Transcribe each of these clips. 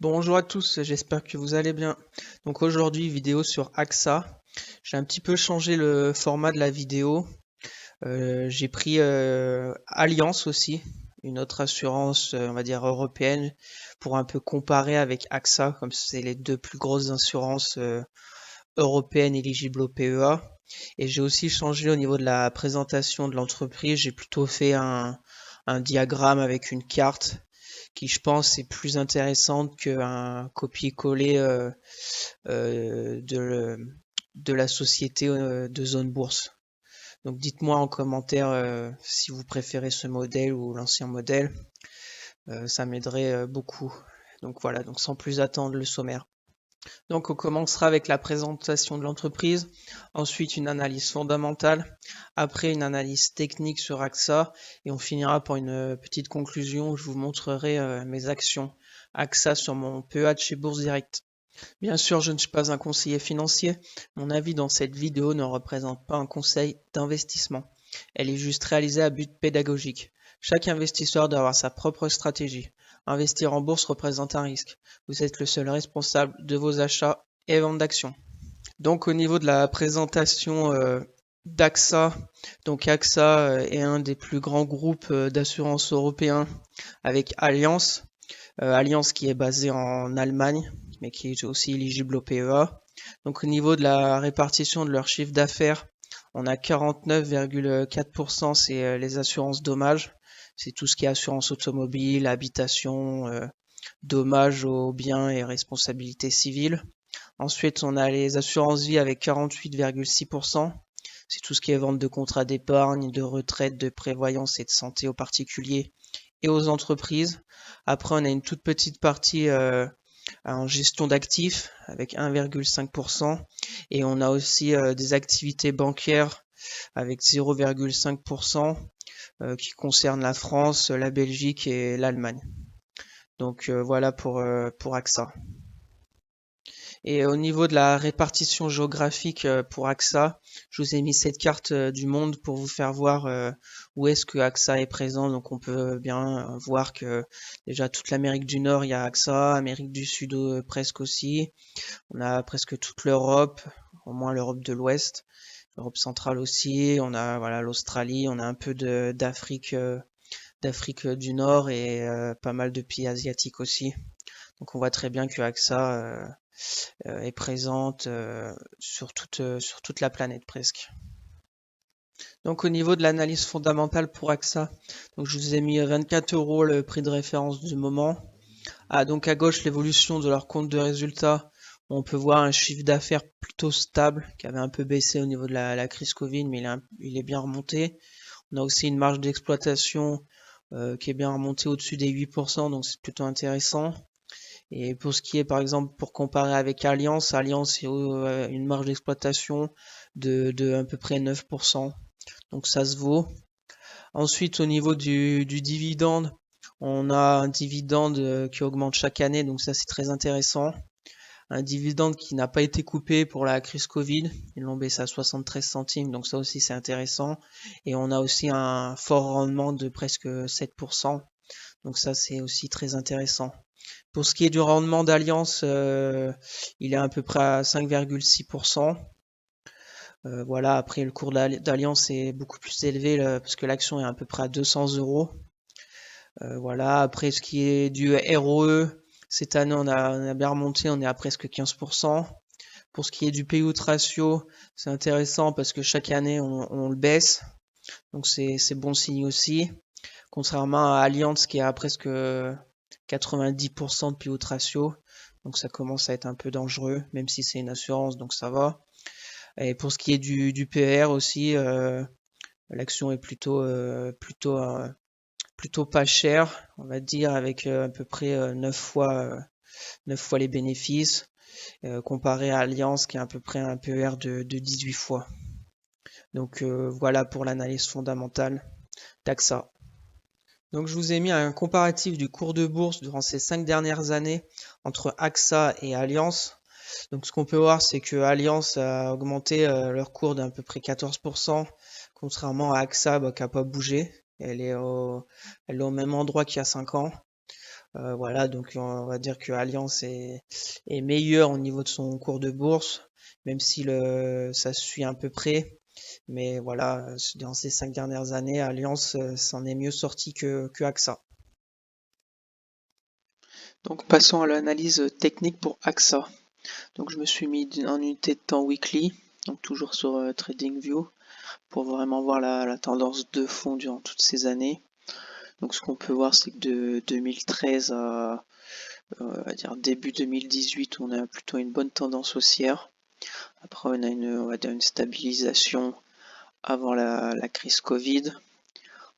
Bonjour à tous, j'espère que vous allez bien. Donc aujourd'hui, vidéo sur AXA. J'ai un petit peu changé le format de la vidéo. J'ai pris Allianz aussi, une autre assurance, on va dire européenne, pour un peu comparer avec AXA, comme c'est les deux plus grosses assurances européennes éligibles au PEA. Et j'ai aussi changé au niveau de la présentation de l'entreprise. J'ai plutôt fait un diagramme avec une carte qui, je pense, est plus intéressante qu'un copier-coller de la société de zone bourse. Donc dites-moi en commentaire si vous préférez ce modèle ou l'ancien modèle. Ça m'aiderait beaucoup. Donc voilà, donc sans plus attendre le sommaire. Donc on commencera avec la présentation de l'entreprise, ensuite une analyse fondamentale, après une analyse technique sur AXA et on finira par une petite conclusion où je vous montrerai mes actions AXA sur mon PEA de chez Bourse Direct. Bien sûr, je ne suis pas un conseiller financier. Mon avis dans cette vidéo ne représente pas un conseil d'investissement. Elle est juste réalisée à but pédagogique. Chaque investisseur doit avoir sa propre stratégie. Investir en bourse représente un risque. Vous êtes le seul responsable de vos achats et ventes d'actions. Donc au niveau de la présentation d'AXA, donc AXA est un des plus grands groupes d'assurance européens avec Allianz. Allianz qui est basé en Allemagne, mais qui est aussi éligible au PEA. Donc au niveau de la répartition de leur chiffre d'affaires, on a 49,4%, c'est les assurances dommages. C'est tout ce qui est assurance automobile, habitation, dommages aux biens et responsabilité civile. Ensuite, on a les assurances vie avec 48,6%. C'est tout ce qui est vente de contrats d'épargne, de retraite, de prévoyance et de santé aux particuliers et aux entreprises. Après, on a une toute petite partie en gestion d'actifs avec 1,5%. Et on a aussi des activités bancaires avec 0,5% qui concernent la France, la Belgique et l'Allemagne. Donc voilà pour AXA. Et au niveau de la répartition géographique pour AXA, je vous ai mis cette carte du monde pour vous faire voir où est-ce que AXA est présent. Donc on peut bien voir que déjà toute l'Amérique du Nord, il y a AXA, Amérique du Sud presque aussi. On a presque toute l'Europe, au moins l'Europe de l'Ouest, l'Europe centrale aussi. On a voilà l'Australie, on a un peu d'Afrique du Nord et pas mal de pays asiatiques aussi. Donc on voit très bien que AXA est présente sur toute la planète presque. Donc au niveau de l'analyse fondamentale pour AXA, donc je vous ai mis 24 € le prix de référence du moment. Ah, donc à gauche l'évolution de leur compte de résultats. On peut voir un chiffre d'affaires plutôt stable qui avait un peu baissé au niveau de la crise Covid, mais il est bien remonté. On a aussi une marge d'exploitation qui est bien remontée au-dessus des 8%, donc c'est plutôt intéressant. Et pour ce qui est, par exemple, pour comparer avec Allianz, Allianz a une marge d'exploitation de à peu près 9%. Donc ça se vaut. Ensuite, au niveau du dividende, on a un dividende qui augmente chaque année, donc ça c'est très intéressant. Un dividende qui n'a pas été coupé pour la crise Covid, ils l'ont baissé à 73 centimes, donc ça aussi c'est intéressant. Et on a aussi un fort rendement de presque 7%, donc ça c'est aussi très intéressant. Pour ce qui est du rendement d'Alliance, il est à peu près à 5,6%. Voilà, après le cours d'Alliance est beaucoup plus élevé là, parce que l'action est à peu près à 200 €. Voilà, après ce qui est du ROE, cette année on a bien remonté, on est à presque 15%. Pour ce qui est du payout ratio, c'est intéressant parce que chaque année on le baisse, donc c'est bon signe aussi. Contrairement à Allianz qui est à presque 90% de payout ratio, donc ça commence à être un peu dangereux, même si c'est une assurance, donc ça va. Et pour ce qui est du PER aussi, l'action est plutôt pas chère, on va dire, avec à peu près 9 fois les bénéfices, comparé à Allianz qui a à peu près un PER de 18 fois. Donc voilà pour l'analyse fondamentale d'AXA. Donc je vous ai mis un comparatif du cours de bourse durant ces 5 dernières années entre AXA et Allianz. Donc ce qu'on peut voir, c'est que Allianz a augmenté leur cours d'à peu près 14%, contrairement à AXA qui n'a pas bougé. Elle est au même endroit qu'il y a 5 ans. Voilà, donc on va dire que Allianz est meilleur au niveau de son cours de bourse, même si ça suit à peu près. Mais voilà, dans ces 5 dernières années, Allianz s'en est mieux sorti que AXA. Donc passons à l'analyse technique pour AXA. Donc je me suis mis en unité de temps weekly, donc toujours sur TradingView, pour vraiment voir la tendance de fond durant toutes ces années. Donc ce qu'on peut voir, c'est que de 2013 à on va dire début 2018, on a plutôt une bonne tendance haussière. Après, on va dire une stabilisation avant la crise Covid.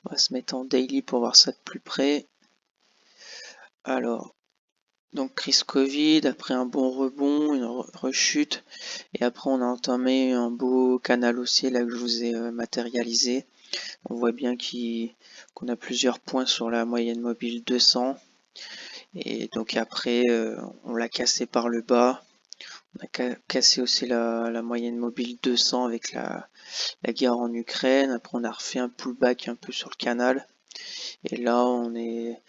On va se mettre en daily pour voir ça de plus près. Alors, donc crise Covid, après un bon rebond, une rechute, et après on a entamé un beau canal haussier là que je vous ai matérialisé. On voit bien qu'on a plusieurs points sur la moyenne mobile 200, et donc après on l'a cassé par le bas. On a cassé aussi la moyenne mobile 200 avec la guerre en Ukraine. Après, on a refait un pullback un peu sur le canal. Et là, on est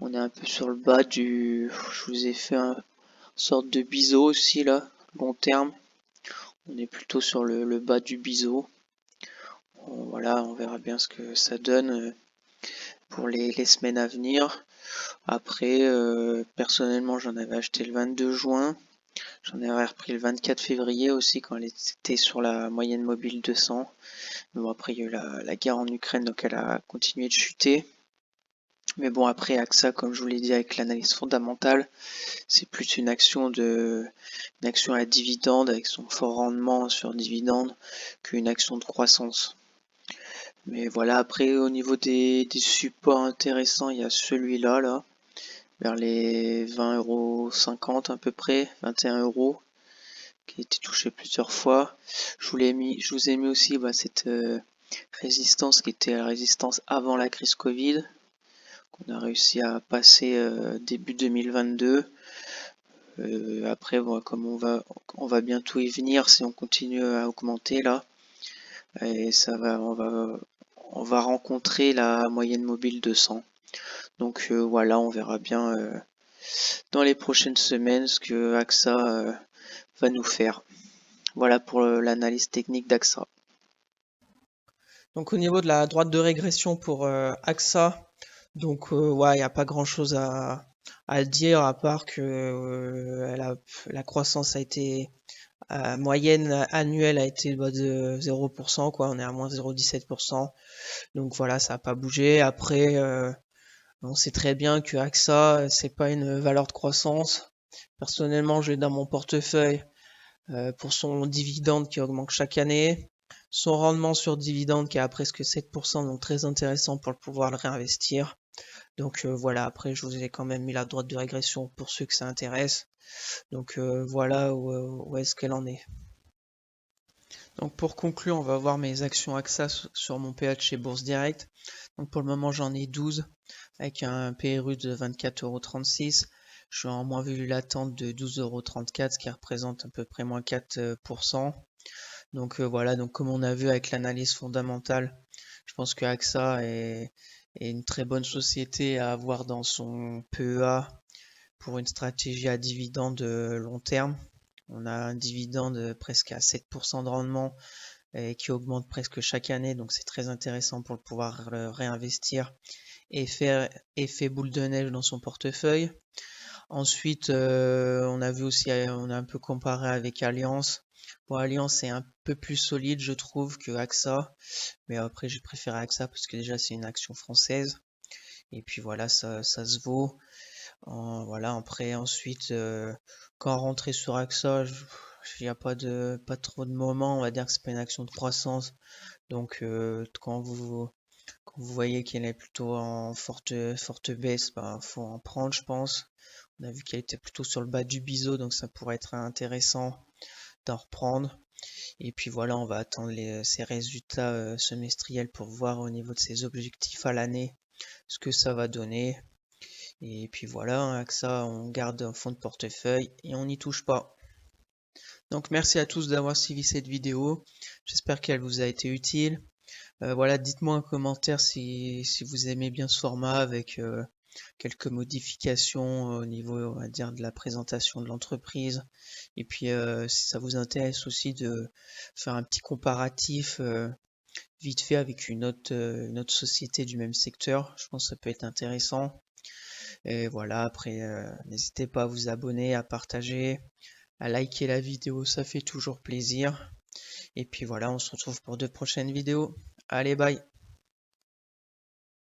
un peu sur le bas je vous ai fait une sorte de biseau aussi là, long terme. On est plutôt sur le bas du biseau. Voilà, on verra bien ce que ça donne pour les semaines à venir. Après, personnellement, j'en avais acheté le 22 juin. J'en ai repris le 24 février aussi quand elle était sur la moyenne mobile 200. Mais bon, après, il y a eu la guerre en Ukraine, donc elle a continué de chuter. Mais bon, après, AXA, comme je vous l'ai dit avec l'analyse fondamentale, c'est plus une action à dividende avec son fort rendement sur dividende qu'une action de croissance. Mais voilà, après, au niveau des supports intéressants, il y a celui-là, là, vers les 20,50 € à peu près, 21 €, qui a été touché plusieurs fois. Je vous ai mis aussi cette résistance qui était la résistance avant la crise Covid, qu'on a réussi à passer début 2022. Après, bon, comme on va bientôt y venir si on continue à augmenter là, et on va rencontrer la moyenne mobile 200. Donc voilà, on verra bien dans les prochaines semaines ce que AXA va nous faire. Voilà pour l'analyse technique d'AXA. Donc au niveau de la droite de régression pour AXA, donc ouais, il n'y a pas grand chose à dire à part que la croissance a été moyenne annuelle a été de 0%, quoi, on est à moins 0,17%. Donc voilà, ça n'a pas bougé. Après, on sait très bien que AXA, c'est pas une valeur de croissance. Personnellement, j'ai dans mon portefeuille pour son dividende qui augmente chaque année, son rendement sur dividende qui est à presque 7%, donc très intéressant pour pouvoir le réinvestir. Donc voilà, après je vous ai quand même mis la droite de régression pour ceux que ça intéresse. Donc voilà où est-ce qu'elle en est. Donc pour conclure, on va voir mes actions AXA sur mon PH chez Bourse Direct. Donc pour le moment j'en ai 12 avec un PRU de 24,36 €. Je suis en moins vu latente de 12,34 €, ce qui représente à peu près moins 4%. Donc voilà, donc comme on a vu avec l'analyse fondamentale, je pense que AXA est une très bonne société à avoir dans son PEA pour une stratégie à dividende long terme. On a un dividende presque à 7% de rendement et qui augmente presque chaque année, donc c'est très intéressant pour pouvoir le réinvestir et faire effet boule de neige dans son portefeuille. Ensuite, on a vu aussi, on a un peu comparé avec Allianz. Bon, Allianz est un peu plus solide, je trouve, que AXA, mais après j'ai préféré AXA parce que déjà c'est une action française. Et puis voilà, ça se vaut. Voilà, après ensuite, quand rentrer sur AXA, il n'y a pas trop de moments, on va dire que c'est pas une action de croissance. Donc quand vous voyez qu'elle est plutôt en forte baisse, bah, faut en prendre, je pense. On a vu qu'elle était plutôt sur le bas du biseau, donc ça pourrait être intéressant d'en reprendre. Et puis voilà, on va attendre ces résultats semestriels pour voir au niveau de ses objectifs à l'année ce que ça va donner. Et puis voilà, avec ça, on garde un fond de portefeuille et on n'y touche pas. Donc merci à tous d'avoir suivi cette vidéo. J'espère qu'elle vous a été utile. Voilà, dites-moi en commentaire si vous aimez bien ce format avec quelques modifications au niveau, on va dire, de la présentation de l'entreprise. Et puis, si ça vous intéresse aussi de faire un petit comparatif vite fait avec une autre société du même secteur, je pense que ça peut être intéressant. Et voilà, après, n'hésitez pas à vous abonner, à partager, à liker la vidéo, ça fait toujours plaisir. Et puis voilà, on se retrouve pour de prochaines vidéos. Allez, bye!